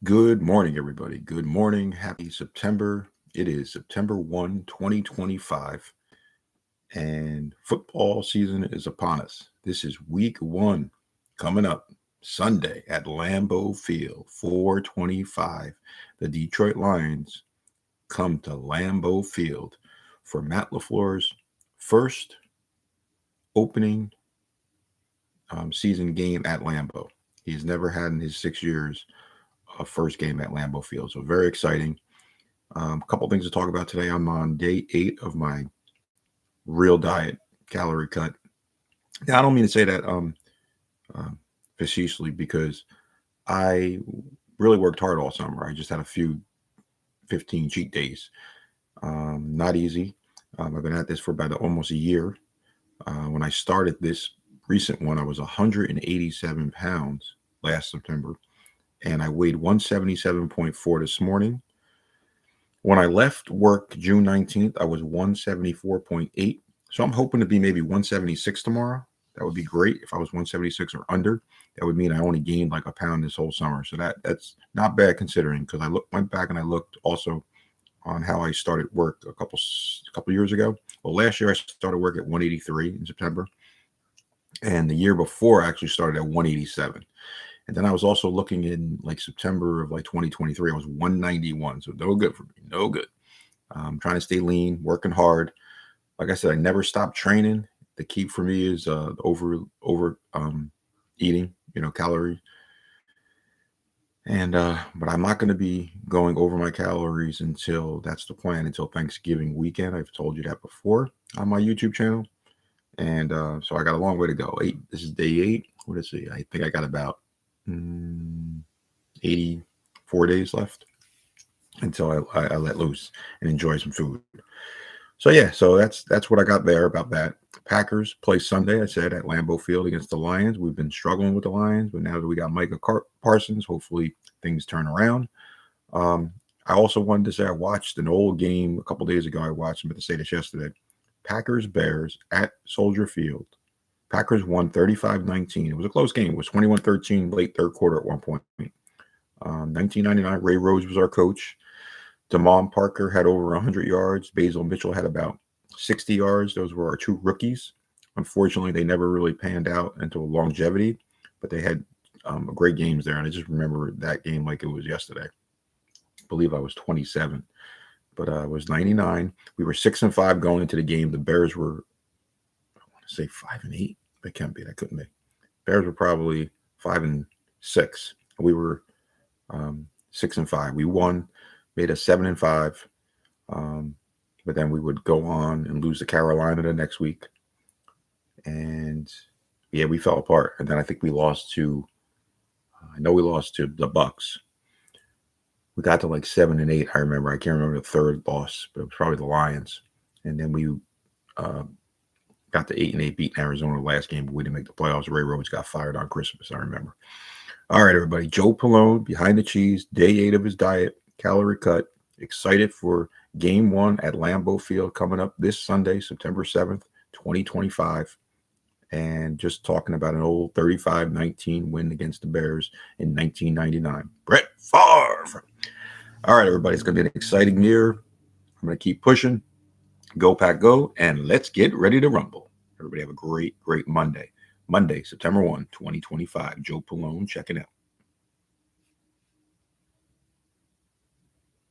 Good morning, everybody. Good morning. Happy September. It is September 1, 2025, and football season is upon us. This is week one coming up Sunday at Lambeau Field, 425. The Detroit Lions come to Lambeau Field for Matt LaFleur's first opening season game at Lambeau. He's never had in his 6 years a first game at Lambeau Field. So very exciting. A couple things to talk about today. I'm on day 8 of my real diet calorie cut. Now, I don't mean to say that uh, facetiously because I really worked hard all summer. I just had a few 15 cheat days. Not easy. I've been at this for about almost a year. When I started this recent one, I was 187 pounds last September, and I weighed 177.4 this morning. When I left work June 19th, I was 174.8. So I'm hoping to be maybe 176 tomorrow. That would be great if I was 176 or under. That would mean I only gained like a pound this whole summer. So that's not bad considering because went back and I looked also on how I started work a couple years ago. Well, last year I started work at 183 in September, and the year before I actually started at 187. And then I was also looking in like September of like 2023. I was 191. So no good for me. No good. Trying to stay lean, working hard. Like I said, I never stopped training. The key for me is over eating, calories. And but I'm not going to be going over my calories until that's the plan until Thanksgiving weekend. I've told you that before on my YouTube channel. And so I got a long way to go. This is day 8. What is it? I think I got about mm, 84 days left until I let loose and enjoy some food. So yeah, so that's what I got there about that. Packers play Sunday, I said, at Lambeau Field against the Lions. We've been struggling with the Lions, but now that we got Micah Parsons, hopefully things turn around. Um, I also wanted to say I watched an old game a couple days ago. I watched, I meant to say this yesterday. Packers Bears at Soldier Field. Packers won 35-19. It was a close game. It was 21-13 late third quarter at one point. 1999, Ray Rhodes was our coach. Damon Parker had over 100 yards. Basil Mitchell had about 60 yards. Those were our two rookies. Unfortunately, they never really panned out into longevity, but they had great games there. And I just remember that game like it was yesterday. I believe I was 27, but I was 99. We were 6-5 going into the game. The Bears were, I want to say 5-8. That can't be. That couldn't be. Bears were probably 5-6. We were 6-5. We won, made us 7-5. But then we would go on and lose to Carolina the next week. And yeah, we fell apart. And then I think we lost to, I know we lost to the Bucks. We got to like 7-8. I remember. I can't remember the third loss, but it was probably the Lions. And then we uh, got to 8-8, beat Arizona the last game, but we didn't make the playoffs. Ray Rhodes got fired on Christmas. I remember. All right, everybody. Joe Pallone behind the cheese. Day 8 of his diet, calorie cut. Excited for game 1 at Lambeau Field coming up this Sunday, September 7th, 2025. And just talking about an old 35-19 win against the Bears in 1999. Brett Favre. All right, everybody. It's going to be an exciting year. I'm going to keep pushing. Go, Pack, go. And let's get ready to rumble. Everybody have a great, great Monday. Monday, September 1, 2025. Joe Pallone checking out.